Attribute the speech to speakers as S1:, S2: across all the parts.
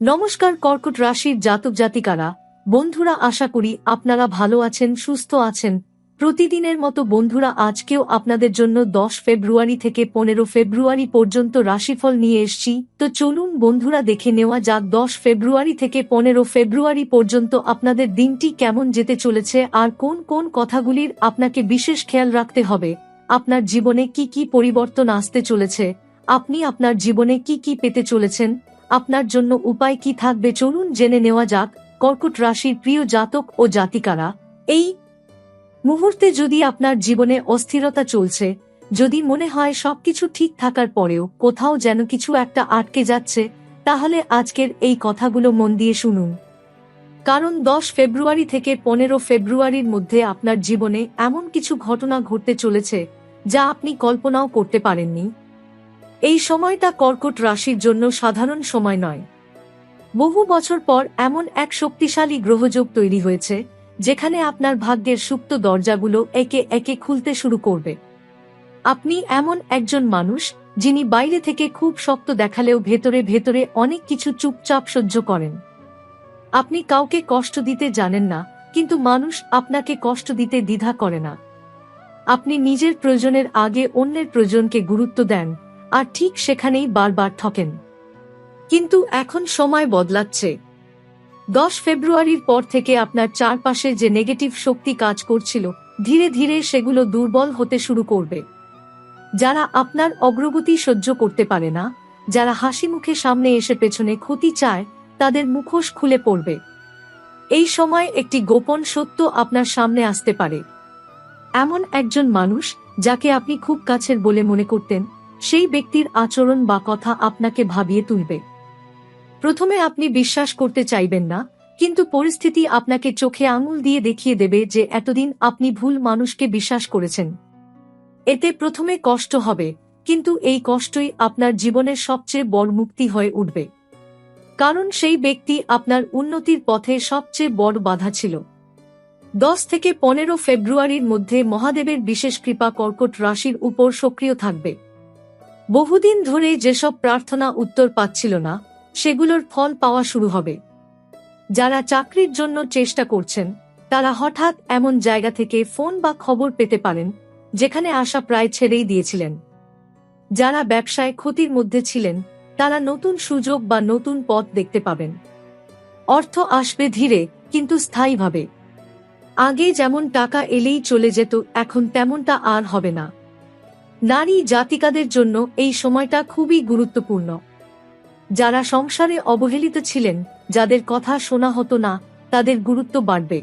S1: নমস্কার কর্কট রাশির জাতক জাতিকারা, বন্ধুরা, আশা করি আপনারা ভালো আছেন, সুস্থ আছেন। প্রতিদিনের মতো বন্ধুরা, আজকেও আপনাদের জন্য 10 ফেব্রুয়ারি থেকে 15 ফেব্রুয়ারি পর্যন্ত রাশিফল নিয়ে এসেছি। তো চলুন বন্ধুরা, দেখে নেওয়া যাক 10 ফেব্রুয়ারি থেকে 15 ফেব্রুয়ারি পর্যন্ত আপনাদের দিনটি কেমন যেতে চলেছে আর কোন কোন কথাগুলির আপনাকে বিশেষ খেয়াল রাখতে হবে। আপনার জীবনে কি কি পরিবর্তন আসতে চলেছে, আপনি আপনার জীবনে কি কি পেতে চলেছেন, আপনার জন্য উপায় কি থাকবে, চলুন জেনে নেওয়া যাক। কর্কট রাশির প্রিয় জাতক ও জাতিকারা, এই মুহূর্তে যদি আপনার জীবনে অস্থিরতা চলছে, যদি মনে হয় সবকিছু ঠিক থাকার পরেও কোথাও যেন কিছু একটা আটকে যাচ্ছে, তাহলে আজকের এই কথাগুলো মন দিয়ে শুনুন। কারণ 10 ফেব্রুয়ারি থেকে 15 ফেব্রুয়ারির মধ্যে আপনার জীবনে এমন কিছু ঘটনা ঘটতে চলেছে যা আপনি কল্পনাও করতে পারেননি। এই সময়টা কর্কট রাশির জন্য সাধারণ সময় নয়। বহু বছর পর এমন এক শক্তিশালী গ্রহযোগ তৈরি হয়েছে যেখানে আপনার ভাগ্যের সুপ্ত দরজাগুলো একে একে খুলতে শুরু করবে। আপনি এমন একজন মানুষ যিনি বাইরে থেকে খুব শক্ত দেখালেও ভেতরে ভেতরে অনেক কিছু চুপচাপ সহ্য করেন। আপনি কাউকে কষ্ট দিতে জানেন না, কিন্তু মানুষ আপনাকে কষ্ট দিতে দ্বিধা করে না। আপনি নিজের প্রয়োজনের আগে অন্যের প্রয়োজনকে গুরুত্ব দেন, আর ঠিক সেখানেই বারবার ঠকেন। কিন্তু এখন সময় বদলাচ্ছে। 10 ফেব্রুয়ারির পর থেকে আপনার চারপাশে যে নেগেটিভ শক্তি কাজ করছিল, ধীরে ধীরে সেগুলো দুর্বল হতে শুরু করবে। যারা আপনার অগ্রগতি সহ্য করতে পারে না, যারা হাসি মুখে সামনে এসে পেছনে ক্ষতি চায়, তাদের মুখোশ খুলে পড়বে। এই সময় একটি গোপন সত্য আপনার সামনে আসতে পারে। এমন একজন মানুষ যাকে আপনি খুব কাছের বলে মনে করতেন, সেই ব্যক্তির আচরণ বা কথা আপনাকে ভাবিয়ে তুলবে। প্রথমে আপনি বিশ্বাস করতে চাইবেন না, কিন্তু পরিস্থিতি আপনাকে চোখে আঙুল দিয়ে দেখিয়ে দেবে যে এতদিন আপনি ভুল মানুষকে বিশ্বাস করেছেন। এতে প্রথমে কষ্ট হবে, কিন্তু এই কষ্টই আপনার জীবনের সবচেয়ে বড় মুক্তি হয়ে উঠবে। কারণ সেই ব্যক্তি আপনার উন্নতির পথে সবচেয়ে বড় বাধা ছিল। 10 থেকে 15 ফেব্রুয়ারির মধ্যে মহাদেবের বিশেষ কৃপা কর্কট রাশির উপর সক্রিয় থাকবে। বহুদিন ধরে যেসব প্রার্থনা উত্তর পাচ্ছিল না, সেগুলোর ফল পাওয়া শুরু হবে। যারা চাকরির জন্য চেষ্টা করছেন, তারা হঠাৎ এমন জায়গা থেকে ফোন বা খবর পেতে পারেন যেখানে আশা প্রায় ছেড়েই দিয়েছিলেন। যারা ব্যবসায় ক্ষতির মধ্যে ছিলেন, তারা নতুন সুযোগ বা নতুন পথ দেখতে পাবেন। অর্থ আসবে ধীরে কিন্তু স্থায়ীভাবে। আগে যেমন টাকা এলেই চলে যেত, এখন তেমনটা আর হবে না। নারী জাতিকাদের জন্য এই সময়টা খুবই গুরুত্বপূর্ণ। যারা সংসারে অবহেলিত ছিলেন, যাদের কথা শোনা হতো না, তাদের গুরুত্ব বাড়বে।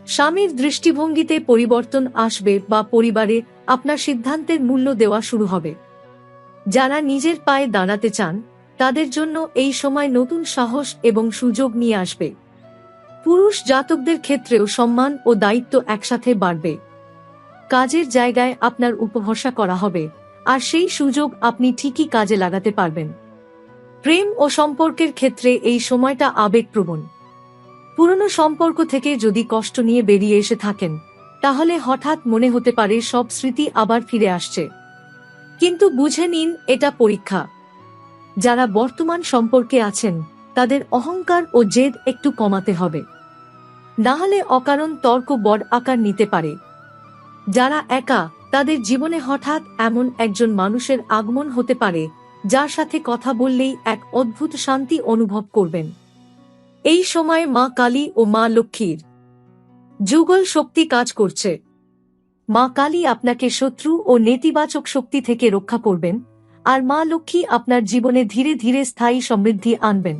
S1: স্বামীর দৃষ্টিভঙ্গিতে পরিবর্তন আসবে বা পরিবারে আপনার সিদ্ধান্তের মূল্য দেওয়া শুরু হবে। যারা নিজের পায়ে দাঁড়াতে চান, তাদের জন্য এই সময় নতুন সাহস এবং সুযোগ নিয়ে আসবে। পুরুষ জাতকদের ক্ষেত্রেও সম্মান ও দায়িত্ব একসাথে বাড়বে। কাজের জায়গায় আপনার উপভরসা করা হবে, আর সেই সুযোগ আপনি ঠিকই কাজে লাগাতে পারবেন। প্রেম ও সম্পর্কের ক্ষেত্রে এই সময়টা আবেগপ্রবণ। পুরনো সম্পর্ক থেকে যদি কষ্ট নিয়ে বেরিয়ে এসে থাকেন, তাহলে হঠাৎ মনে হতে পারে সব স্মৃতি আবার ফিরে আসছে। কিন্তু বুঝে নিন, এটা পরীক্ষা। যারা বর্তমান সম্পর্কে আছেন, তাদের অহংকার ও জেদ একটু কমাতে হবে, না হলে অকারণ তর্ক বড় আকার নিতে পারে। যারা একা, তাদের জীবনে হঠাৎ এমন একজন মানুষের আগমন হতে পারে যার সাথে কথা বললেই এক অদ্ভুত শান্তি অনুভব করবেন। এই সময় মা কালী ও মা লক্ষ্মীর যুগল শক্তি কাজ করছে। মা কালী আপনাকে শত্রু ও নেতিবাচক শক্তি থেকে রক্ষা করবেন, আর মা লক্ষ্মী আপনার জীবনে ধীরে ধীরে স্থায়ী সমৃদ্ধি আনবেন।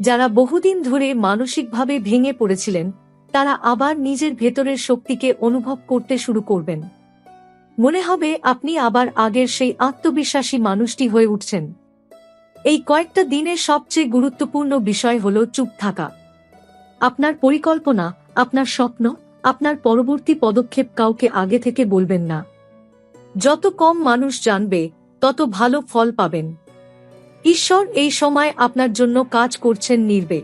S1: যারা বহুদিন ধরে মানসিকভাবে ভেঙে পড়েছিলেন, তারা আবার নিজের ভেতরের শক্তিকে অনুভব করতে শুরু করবেন। মনে হবে আপনি আবার আগের সেই আত্মবিশ্বাসী মানুষটি হয়ে উঠছেন। এই কয়েকটা দিনের সবচেয়ে গুরুত্বপূর্ণ বিষয় হল চুপ থাকা। আপনার পরিকল্পনা, আপনার স্বপ্ন, আপনার পরবর্তী পদক্ষেপ কাউকে আগে থেকে বলবেন না। যত কম মানুষ জানবে, তত ভালো ফল পাবেন। ঈশ্বর এই সময় আপনার জন্য কাজ করছেন নির্বে।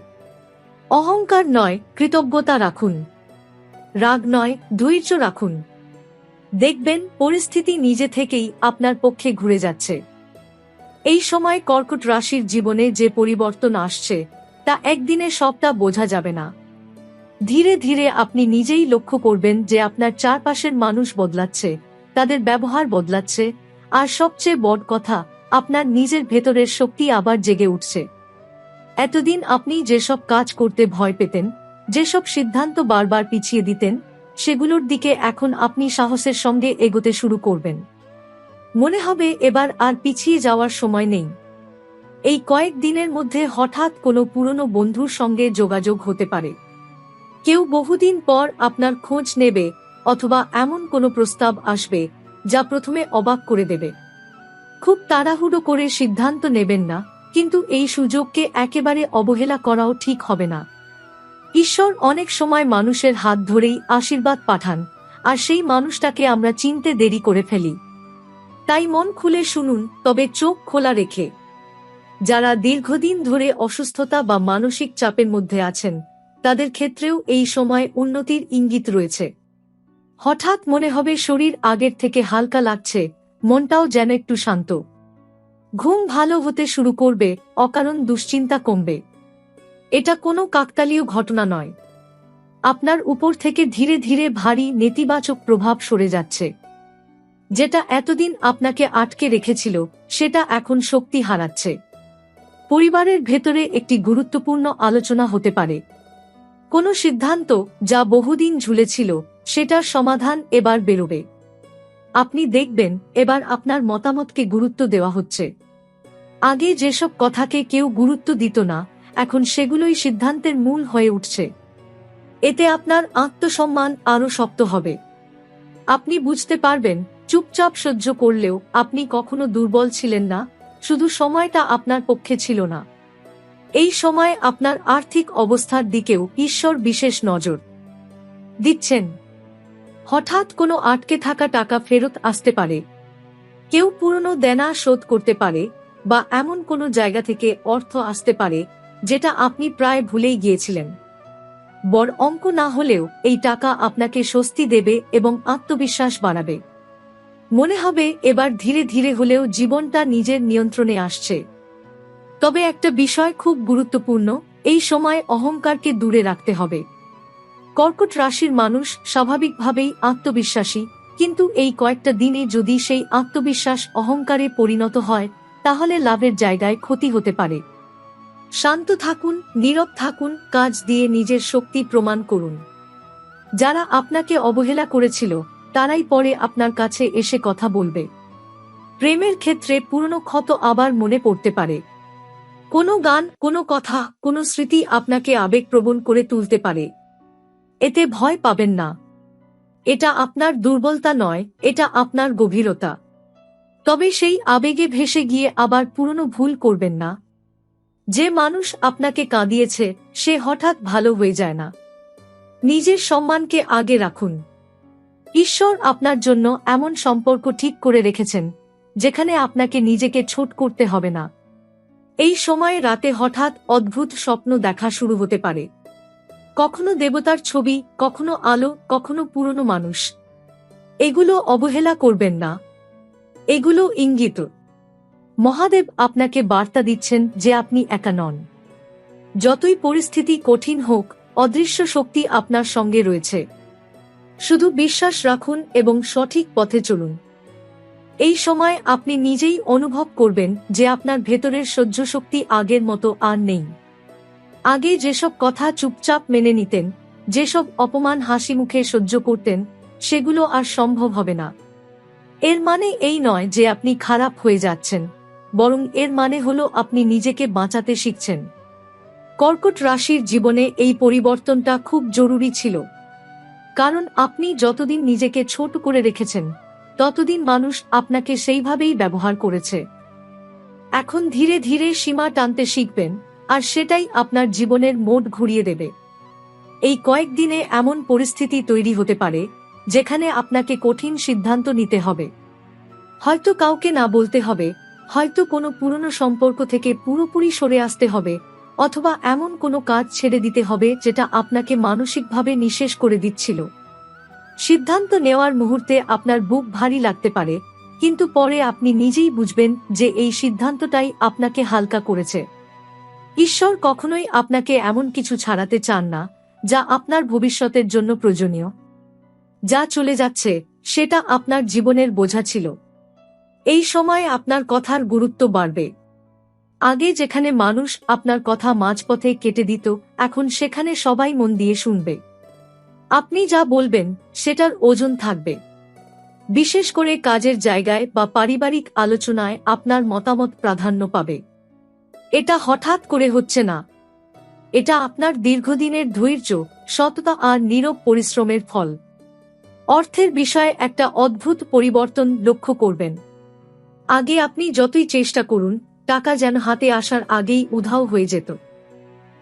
S1: অহংকার নয়, কৃতজ্ঞতা রাখুন। রাগ নয়, ধৈর্য রাখুন। দেখবেন পরিস্থিতি নিজে থেকেই আপনার পক্ষে ঘুরে যাচ্ছে। এই সময় কর্কট রাশির জীবনে যে পরিবর্তন আসছে তা একদিনে সবটা বোঝা যাবে না। ধীরে ধীরে আপনি নিজেই লক্ষ্য করবেন যে আপনার চারপাশের মানুষ বদলাচ্ছে, তাদের ব্যবহার বদলাচ্ছে, আর সবচেয়ে বড় কথা, আপনার নিজের ভেতরের শক্তি আবার জেগে উঠছে। এতদিন আপনি যেসব কাজ করতে ভয় পেতেন, যেসব সিদ্ধান্ত বারবার পিছিয়ে দিতেন, সেগুলোর দিকে এখন আপনি সাহসের সঙ্গে এগোতে শুরু করবেন। মনে হবে এবার আর পিছিয়ে যাওয়ার সময় নেই। এই কয়েক দিনের মধ্যে হঠাৎ কোনো পুরনো বন্ধুর সঙ্গে যোগাযোগ হতে পারে। কেউ বহুদিন পর আপনার খোঁজ নেবে, অথবা এমন কোনো প্রস্তাব আসবে যা প্রথমে অবাক করে দেবে। খুব তাড়াহুড়ো করে সিদ্ধান্ত নেবেন না, কিন্তু এই সুযোগকে একেবারে অবহেলা করাও ঠিক হবে না। ঈশ্বর অনেক সময় মানুষের হাত ধরেই আশীর্বাদ পাঠান, আর সেই মানুষটাকে আমরা চিনতে দেরি করে ফেলি। তাই মন খুলে শুনুন, তবে চোখ খোলা রেখে। যারা দীর্ঘদিন ধরে অসুস্থতা বা মানসিক চাপের মধ্যে আছেন, তাদের ক্ষেত্রেও এই সময় উন্নতির ইঙ্গিত রয়েছে। হঠাৎ মনে হবে শরীর আগের থেকে হালকা লাগছে, মনটাও যেন একটু শান্ত। ঘুম ভালো হতে শুরু করবে, অকারণ দুশ্চিন্তা কমবে। এটা কোনো কাকতালীয় ঘটনা নয়। আপনার উপর থেকে ধীরে ধীরে ভারী নেতিবাচক প্রভাব সরে যাচ্ছে। যেটা এতদিন আপনাকে আটকে রেখেছিল, সেটা এখন শক্তি হারাচ্ছে। পরিবারের ভেতরে একটি গুরুত্বপূর্ণ আলোচনা হতে পারে। কোনো সিদ্ধান্ত যা বহুদিন ঝুলেছিল, সেটার সমাধান এবার বেরোবে। আপনি দেখবেন এবার আপনার মতামতকে গুরুত্ব দেওয়া হচ্ছে। আগে যেসব কথাকে কেউ গুরুত্ব দিত না, এখন সেগুলোই সিদ্ধান্তের মূল হয়ে উঠছে। এতে আপনার আত্মসম্মান আরও শক্ত হবে। আপনি বুঝতে পারবেন, চুপচাপ সহ্য করলেও আপনি কখনো দুর্বল ছিলেন না, শুধু সময়টা আপনার পক্ষে ছিল না। এই সময় আপনার আর্থিক অবস্থার দিকেও ঈশ্বর বিশেষ নজর দিচ্ছেন। হঠাৎ কোনো আটকে থাকা টাকা ফেরত আসতে পারে, কেউ পুরনো দেনা শোধ করতে পারে, বা এমন কোনো জায়গা থেকে অর্থ আসতে পারে যেটা আপনি প্রায় ভুলেই গিয়েছিলেন। বড় অঙ্ক না হলেও এই টাকা আপনাকে স্বস্তি দেবে এবং আত্মবিশ্বাস বাড়াবে। মনে হবে এবার ধীরে ধীরে হলেও জীবনটা নিজের নিয়ন্ত্রণে আসছে। তবে একটা বিষয় খুব গুরুত্বপূর্ণ, এই সময় অহংকারকে দূরে রাখতে হবে। কর্কট রাশির মানুষ স্বাভাবিকভাবেই আত্মবিশ্বাসী, কিন্তু এই কয়েকটা দিনে যদি সেই আত্মবিশ্বাস অহংকারে পরিণত হয়, তাহলে লাভের জায়গায় ক্ষতি হতে পারে। শান্ত থাকুন, নীরব থাকুন, কাজ দিয়ে নিজের শক্তি প্রমাণ করুন। যারা আপনাকে অবহেলা করেছিল, তারাই পরে আপনার কাছে এসে কথা বলবে। প্রেমের ক্ষেত্রে পুরনো ক্ষত আবার মনে পড়তে পারে। কোনো গান, কোনো কথা, কোনো স্মৃতি আপনাকে আবেগপ্রবণ করে তুলতে পারে। এতে ভয় পাবেন না। এটা আপনার দুর্বলতা নয়, এটা আপনার গভীরতা। তবে সেই আবেগে ভেসে গিয়ে আবার পুরনো ভুল করবেন না। যে মানুষ আপনাকে কাঁদিয়েছে, সে হঠাৎ ভালো হয়ে যায় না। নিজের সম্মানকে আগে রাখুন। ঈশ্বর আপনার জন্য এমন সম্পর্ক ঠিক করে রেখেছেন, যেখানে আপনাকে নিজেকে ছোট করতে হবে না। এই সময়ে রাতে হঠাৎ অদ্ভুত স্বপ্ন দেখা শুরু হতে পারে। কখনো দেবতার ছবি, কখনো আলো, কখনো পুরনো মানুষ। এগুলো অবহেলা করবেন না, এগুলো ইঙ্গিত। মহাদেব আপনাকে বার্তা দিচ্ছেন যে আপনি একা নন। যতই পরিস্থিতি কঠিন হোক, অদৃশ্য শক্তি আপনার সঙ্গে রয়েছে। শুধু বিশ্বাস রাখুন এবং সঠিক পথে চলুন। এই সময় আপনি নিজেই অনুভব করবেন যে আপনার ভেতরের সহ্য শক্তি আগের মতো আর নেই। আগে যেসব কথা চুপচাপ মেনে নিতেন, যেসব অপমান হাসি মুখে সহ্য করতেন, সেগুলো আর সম্ভব হবে না। এর মানে এই নয় যে আপনি খারাপ হয়ে যাচ্ছেন, বরং এর মানে হলো আপনি নিজেকে বাঁচাতে শিখছেন। কর্কট রাশির জীবনে এই পরিবর্তনটা খুব জরুরি ছিল, কারণ আপনি যতদিন নিজেকে ছোট করে রেখেছেন, ততদিন মানুষ আপনাকে সেইভাবেই ব্যবহার করেছে। এখন ধীরে ধীরে সীমা টানতে শিখবেন, আর সেটাই আপনার জীবনের মোড় ঘুরিয়ে দেবে। এই কয়েকদিনে এমন পরিস্থিতি তৈরি হতে পারে যেখানে আপনাকে কঠিন সিদ্ধান্ত নিতে হবে। হয়তো কাউকে না বলতে হবে, হয়তো কোনো পুরনো সম্পর্ক থেকে পুরোপুরি সরে আসতে হবে, অথবা এমন কোনো কাজ ছেড়ে দিতে হবে যেটা আপনাকে মানসিকভাবে নিঃশেষ করে দিচ্ছিল। সিদ্ধান্ত নেওয়ার মুহূর্তে আপনার বুক ভারী লাগতে পারে, কিন্তু পরে আপনি নিজেই বুঝবেন যে এই সিদ্ধান্তটাই আপনাকে হালকা করেছে। ঈশ্বর কখনোই আপনাকে এমন কিছু ছাড়াতে চান না যা আপনার ভবিষ্যতের জন্য প্রয়োজনীয়। যা চলে যাচ্ছে সেটা আপনার জীবনের বোঝা ছিল। এই সময় আপনার কথার গুরুত্ব বাড়বে। আগে যেখানে মানুষ আপনার কথা মাঝপথে কেটে দিত, এখন সেখানে সবাই মন দিয়ে শুনবে। আপনি যা বলবেন সেটার ওজন থাকবে। বিশেষ করে কাজের জায়গায় বা পারিবারিক আলোচনায় আপনার মতামত প্রাধান্য পাবে। এটা হঠাৎ করে হচ্ছে না। এটা আপনার দীর্ঘদিনের ধৈর্য, সততা আর নীরব পরিশ্রমের ফল। অর্থের বিষয়ে একটা অদ্ভুত পরিবর্তন লক্ষ্য করবেন। আগে আপনি যতই চেষ্টা করুন, টাকা যেন হাতে আসার আগেই উধাও হয়ে যেত।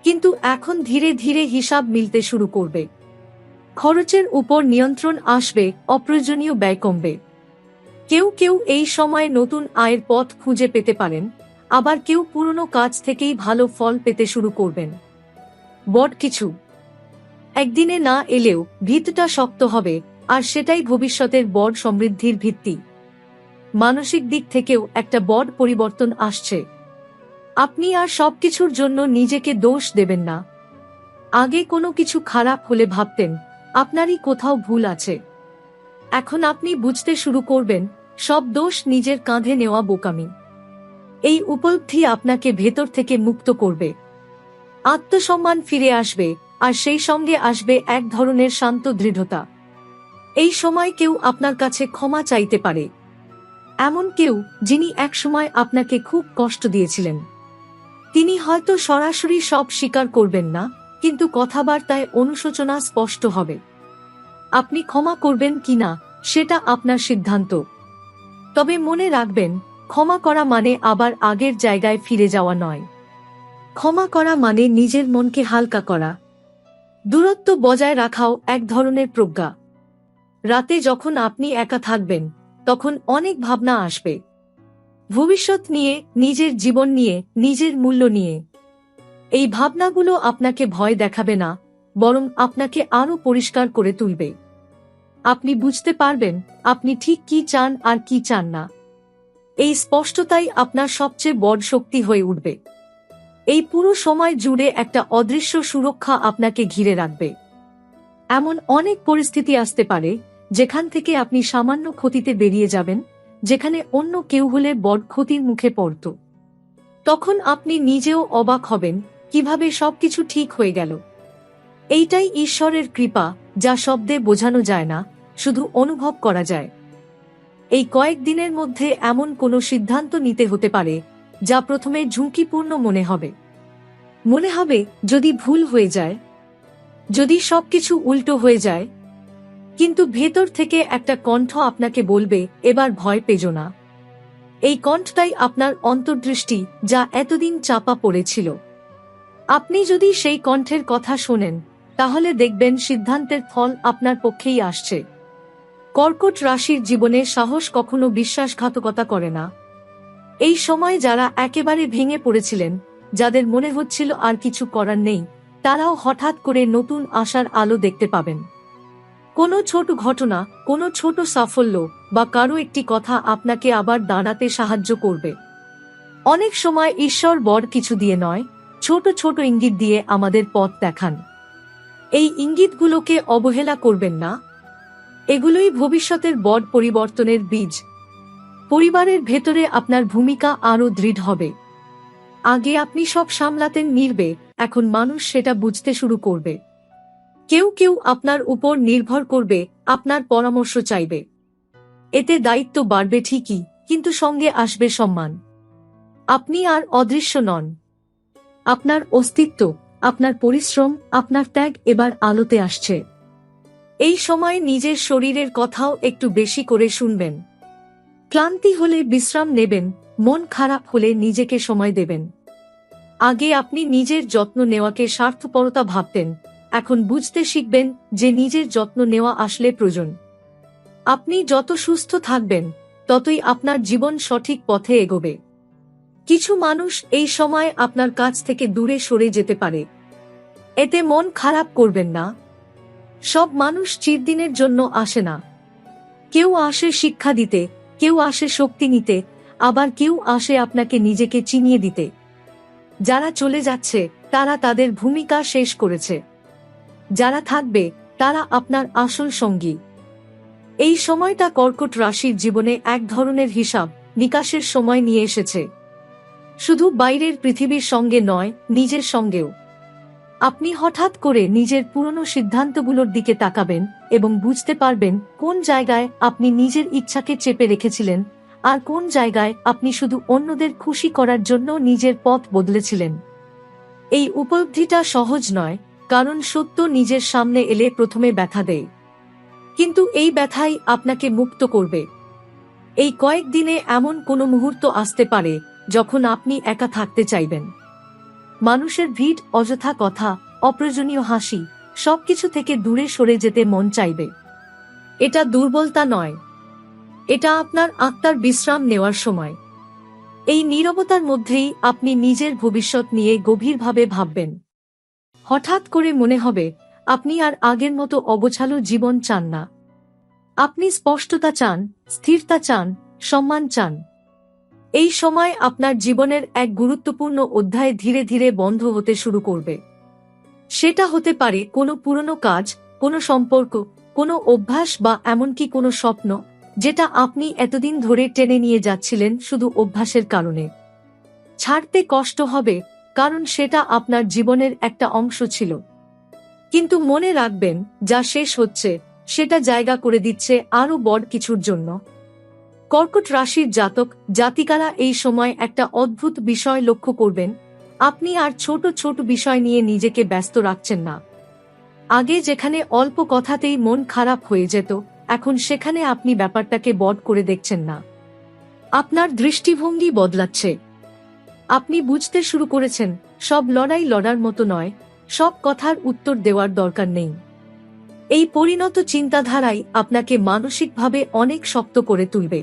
S1: কিন্তু এখন ধীরে ধীরে হিসাব মিলতে শুরু করবে। খরচের উপর নিয়ন্ত্রণ আসবে, অপ্রয়োজনীয় ব্যয় কমবে। কেউ কেউ এই সময়ে নতুন আয়ের পথ খুঁজে পেতে পারেন, আবার কেউ পুরনো কাজ থেকেই ভালো ফল পেতে শুরু করবেন। বড় কিছু একদিনে না এলেও ভিতটা শক্ত হবে, আর সেটাই ভবিষ্যতের বড় সমৃদ্ধির ভিত্তি। মানসিক দিক থেকেও একটা বড় পরিবর্তন আসছে। আপনি আর সবকিছুর জন্য নিজেকে দোষ দেবেন না। আগে কোনো কিছু খারাপ হলে ভাবতেন আপনারই কোথাও ভুল আছে। এখন আপনি বুঝতে শুরু করবেন সব দোষ নিজের কাঁধে নেওয়া বোকামি। এই উপলব্ধি আপনাকে ভেতর থেকে মুক্ত করবে। আত্মসম্মান ফিরে আসবে, আর সেই সঙ্গে আসবে এক ধরনের শান্ত দৃঢ়তা। এই সময় কেউ আপনার কাছে ক্ষমা চাইতে পারে, এমন কেউ যিনি একসময় আপনাকে খুব কষ্ট দিয়েছিলেন। তিনি হয়তো সরাসরি সব স্বীকার করবেন না, কিন্তু কথাবার্তায় অনুশোচনা স্পষ্ট হবে। আপনি ক্ষমা করবেন কিনা সেটা আপনার সিদ্ধান্ত। তবে মনে রাখবেন, ক্ষমা করা মানে আবার আগের জায়গায় ফিরে যাওয়া নয়। ক্ষমা করা মানে নিজের মনকে হালকা করা। দূরত্ব বজায় রাখাও এক ধরনের প্রজ্ঞা। রাতে যখন আপনি একা থাকবেন, তখন অনেক ভাবনা আসবে। ভবিষ্যৎ নিয়ে, নিজের জীবন নিয়ে, নিজের মূল্য নিয়ে। এই ভাবনাগুলো আপনাকে ভয় দেখাবে না, বরং আপনাকে আরও পরিষ্কার করে তুলবে। আপনি বুঝতে পারবেন আপনি ঠিক কি চান আর কি চান না। এই স্পষ্টতাই আপনার সবচেয়ে বড় শক্তি হয়ে উঠবে। এই পুরো সময় জুড়ে একটা অদৃশ্য সুরক্ষা আপনাকে ঘিরে রাখবে। এমন অনেক পরিস্থিতি আসতে পারে যেখান থেকে আপনি সামান্য ক্ষতিতে বেরিয়ে যাবেন, যেখানে অন্য কেউ হলে বড় ক্ষতির মুখে পড়ত। তখন আপনি নিজেও অবাক হবেন কিভাবে সবকিছু ঠিক হয়ে গেল। এইটাই ঈশ্বরের কৃপা, যা শব্দে বোঝানো যায় না, শুধু অনুভব করা যায়। এই কয়েকদিনের মধ্যে এমন কোনো সিদ্ধান্ত নিতে হতে পারে যা প্রথমে ঝুঁকিপূর্ণ মনে হবে। যদি ভুল হয়ে যায়, যদি সবকিছু উল্টো হয়ে যায়। কিন্তু ভেতর থেকে একটা কণ্ঠ আপনাকে বলবে, এবার ভয় পেজো না। এই কণ্ঠটাই আপনার অন্তর্দৃষ্টি, যা এতদিন চাপা পড়েছিল। আপনি যদি সেই কণ্ঠের কথা শোনেন, তাহলে দেখবেন সিদ্ধান্তের ফল আপনার পক্ষেই আসছে। কর্কট রাশির জীবনে সাহস কখনো বিশ্বাসঘাতকতা করে না। এই সময় যারা একেবারে ভেঙে পড়েছিলেন, যাদের মনে হচ্ছিল আর কিছু করার নেই, তারাও হঠাৎ করে নতুন আশার আলো দেখতে পাবেন। কোনো ছোট ঘটনা, কোনো ছোট সাফল্য বা কারো একটি কথা আপনাকে আবার দাঁড়াতে সাহায্য করবে। অনেক সময় ঈশ্বর বড় কিছু দিয়ে নয়, ছোট ছোট ইঙ্গিত দিয়ে আমাদের পথ দেখান। এই ইঙ্গিতগুলোকে অবহেলা করবেন না। এগুলোই ভবিষ্যতের বড় পরিবর্তনের বীজ। পরিবারের ভেতরে আপনার ভূমিকা আরও দৃঢ় হবে। আগে আপনি সব সামলাতেন নীরবে, এখন মানুষ সেটা বুঝতে শুরু করবে। কেউ কেউ আপনার উপর নির্ভর করবে, আপনার পরামর্শ চাইবে। এতে দায়িত্ব বাড়বে ঠিকই, কিন্তু সঙ্গে আসবে সম্মান। আপনি আর অদৃশ্য নন। আপনার অস্তিত্ব, আপনার পরিশ্রম, আপনার ত্যাগ এবার আলোতে আসছে। এই সময় নিজের শরীরের কথাও একটু বেশি করে শুনবেন। ক্লান্তি হলে বিশ্রাম নেবেন, মন খারাপ হলে নিজেকে সময় দেবেন। আগে আপনি নিজের যত্ন নেওয়াকে স্বার্থপরতা ভাবতেন, এখন বুঝতে শিখবেন যে নিজের যত্ন নেওয়া আসলে প্রয়োজন। আপনি যত সুস্থ থাকবেন, ততই আপনার জীবন সঠিক পথে এগোবে। কিছু মানুষ এই সময় আপনার কাছ থেকে দূরে সরে যেতে পারে। এতে মন খারাপ করবেন না। সব মানুষ চিরদিনের জন্য আসে না। কেউ আসে শিক্ষা দিতে, কেউ আসে শক্তি নিতে, আবার কেউ আসে আপনাকে নিজেকে চিনিয়ে দিতে। যারা চলে যাচ্ছে তারা তাদের ভূমিকা শেষ করেছে, যারা থাকবে তারা আপনার আসল সঙ্গী। এই সময়টা কর্কট রাশির জীবনে এক ধরনের হিসাব নিকাশের সময় নিয়ে এসেছে, শুধু বাইরের পৃথিবীর সঙ্গে নয়, নিজের সঙ্গেও। আপনি হঠাৎ করে নিজের পুরনো সিদ্ধান্তগুলোর দিকে তাকাবেন এবং বুঝতে পারবেন কোন জায়গায় আপনি নিজের ইচ্ছাকে চেপে রেখেছিলেন আর কোন জায়গায় আপনি শুধু অন্যদের খুশি করার জন্য নিজের পথ বদলেছিলেন। এই উপলব্ধিটা সহজ নয়, কারণ সত্য নিজের সামনে এলে প্রথমে ব্যথা দেয়, কিন্তু এই ব্যথাই আপনাকে মুক্ত করবে। এই কয়েকদিনে এমন কোনো মুহূর্ত আসতে পারে যখন আপনি একা থাকতে চাইবেন। মানুষের ভিড়, অযথা কথা, অপ্রয়োজনীয় হাসি, সবকিছু থেকে দূরে সরে যেতে মন চাইবে। এটা দুর্বলতা নয়, এটা আপনার আত্মার বিশ্রাম নেওয়ার সময়। এই নীরবতার মধ্যেই আপনি নিজের ভবিষ্যৎ নিয়ে গভীরভাবে ভাববেন। হঠাৎ করে মনে হবে আপনি আর আগের মতো অগোছালো জীবন চান না। আপনি স্পষ্টতা চান, স্থিরতা চান, সম্মান চান। এই সময় আপনার জীবনের এক গুরুত্বপূর্ণ অধ্যায় ধীরে ধীরে বন্ধ হতে শুরু করবে। সেটা হতে পারে কোনো পুরনো কাজ, কোনো সম্পর্ক, কোনো অভ্যাস বা এমনকি কোনো স্বপ্ন যেটা আপনি এতদিন ধরে টেনে নিয়ে যাচ্ছিলেন শুধু অভ্যাসের কারণে। ছাড়তে কষ্ট হবে, কারণ সেটা আপনার জীবনের একটা অংশ ছিল। কিন্তু মনে রাখবেন, যা শেষ হচ্ছে সেটা জায়গা করে দিচ্ছে আরও বড় কিছুর জন্য। কর্কট রাশির জাতক জাতিকারা এই সময় একটা অদ্ভুত বিষয় লক্ষ্য করবেন। আপনি আর ছোট ছোট বিষয় নিয়ে নিজেকে ব্যস্ত রাখছেন না। আগে যেখানে অল্প কথাতেই মন খারাপ হয়ে যেত, এখন সেখানে আপনি ব্যাপারটাকে বড় করে দেখছেন না। আপনার দৃষ্টিভঙ্গি বদলাচ্ছে। আপনি বুঝতে শুরু করেছেন সব লড়াই লড়ার মতো নয়, সব কথার উত্তর দেওয়ার দরকার নেই। এই পরিণত চিন্তাধারাই আপনাকে মানসিকভাবে অনেক শক্ত করে তুলবে।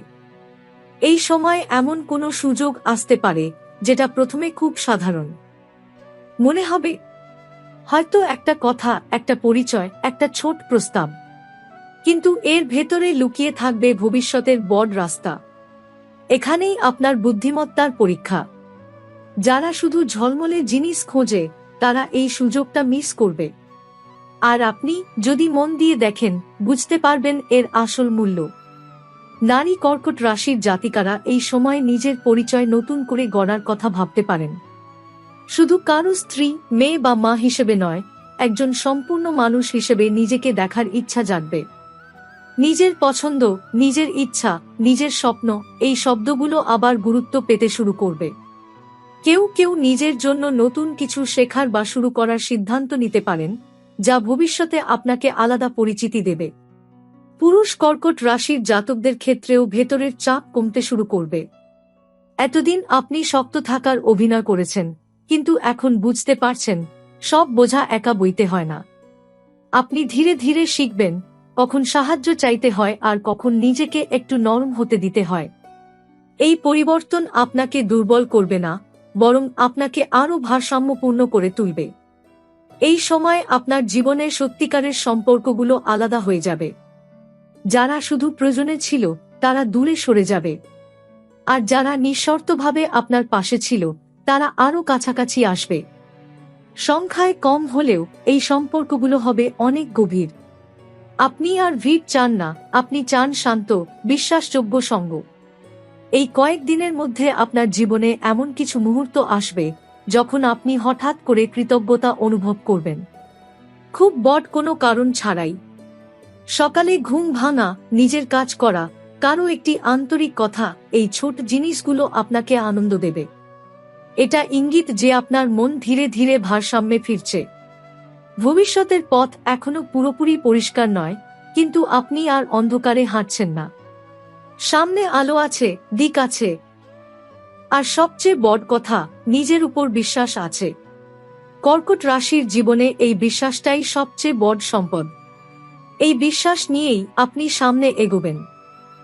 S1: এই সময় এমন কোনো সুযোগ আসতে পারে যেটা প্রথমে খুব সাধারণ মনে হবে, হয়তো একটা কথা, একটা পরিচয়, একটা ছোট প্রস্তাব, কিন্তু এর ভেতরে লুকিয়ে থাকবে ভবিষ্যতের বড় রাস্তা। এখানেই আপনার বুদ্ধিমত্তার পরীক্ষা। যারা শুধু ঝলমলে জিনিস খোঁজে তারা এই সুযোগটা মিস করবে, আর আপনি যদি মন দিয়ে দেখেন বুঝতে পারবেন এর আসল মূল্য। নারী কর্কট রাশির জাতিকারা এই সময় নিজের পরিচয় নতুন করে গড়ার কথা ভাবতে পারেন। শুধু কারো স্ত্রী, মেয়ে বা মা হিসেবে নয়, একজন সম্পূর্ণ মানুষ হিসেবে নিজেকে দেখার ইচ্ছা জাগবে। নিজের পছন্দ, নিজের ইচ্ছা, নিজের স্বপ্ন, এই শব্দগুলো আবার গুরুত্ব পেতে শুরু করবে। কেউ কেউ নিজের জন্য নতুন কিছু শেখার বা শুরু করার সিদ্ধান্ত নিতে পারেন, যা ভবিষ্যতে আপনাকে আলাদা পরিচিতি দেবে। পুরুষ কর্কট রাশির জাতকদের ক্ষেত্রেও ভেতরের চাপ কমতে শুরু করবে। এতদিন আপনি শক্ত থাকার অভিনয় করেছেন, কিন্তু এখন বুঝতে পারছেন সব বোঝা একা বইতে হয় না। আপনি ধীরে ধীরে শিখবেন কখন সাহায্য চাইতে হয় আর কখন নিজেকে একটু নরম হতে দিতে হয়। এই পরিবর্তন আপনাকে দুর্বল করবে না, বরং আপনাকে আরও ভারসাম্যপূর্ণ করে তুলবে। এই সময় আপনার জীবনের সত্যিকারের সম্পর্কগুলো আলাদা হয়ে যাবে। যারা শুধু প্রয়োজনে ছিল তারা দূরে সরে যাবে, আর যারা নিঃশর্তভাবে আপনার পাশে ছিল তারা আরও কাছাকাছি আসবে। সংখ্যায় কম হলেও এই সম্পর্কগুলো হবে অনেক গভীর। আপনি আর ভিড় চান না, আপনি চান শান্ত, বিশ্বাসযোগ্য সঙ্গ। এই কয়েকদিনের মধ্যে আপনার জীবনে এমন কিছু মুহূর্ত আসবে যখন আপনি হঠাৎ করে কৃতজ্ঞতা অনুভব করবেন, খুব বড় কোনো কারণ ছাড়াই। সকালে ঘুম ভাঙা, নিজের কাজ করা, কারো একটি আন্তরিক কথা, এই ছোট জিনিসগুলো আপনাকে আনন্দ দেবে। এটা ইঙ্গিত যে আপনার মন ধীরে ধীরে ভারসাম্যে ফিরছে। ভবিষ্যতের পথ এখনো পুরোপুরি পরিষ্কার নয়, কিন্তু আপনি আর অন্ধকারে হাঁটছেন না। সামনে আলো আছে, দিক আছে, আর সবচেয়ে বড় কথা, নিজের উপর বিশ্বাস আছে। কর্কট রাশির জীবনে এই বিশ্বাসটাই সবচেয়ে বড় সম্পদ। এই বিশ্বাস নিয়েই আপনি সামনে এগোবেন।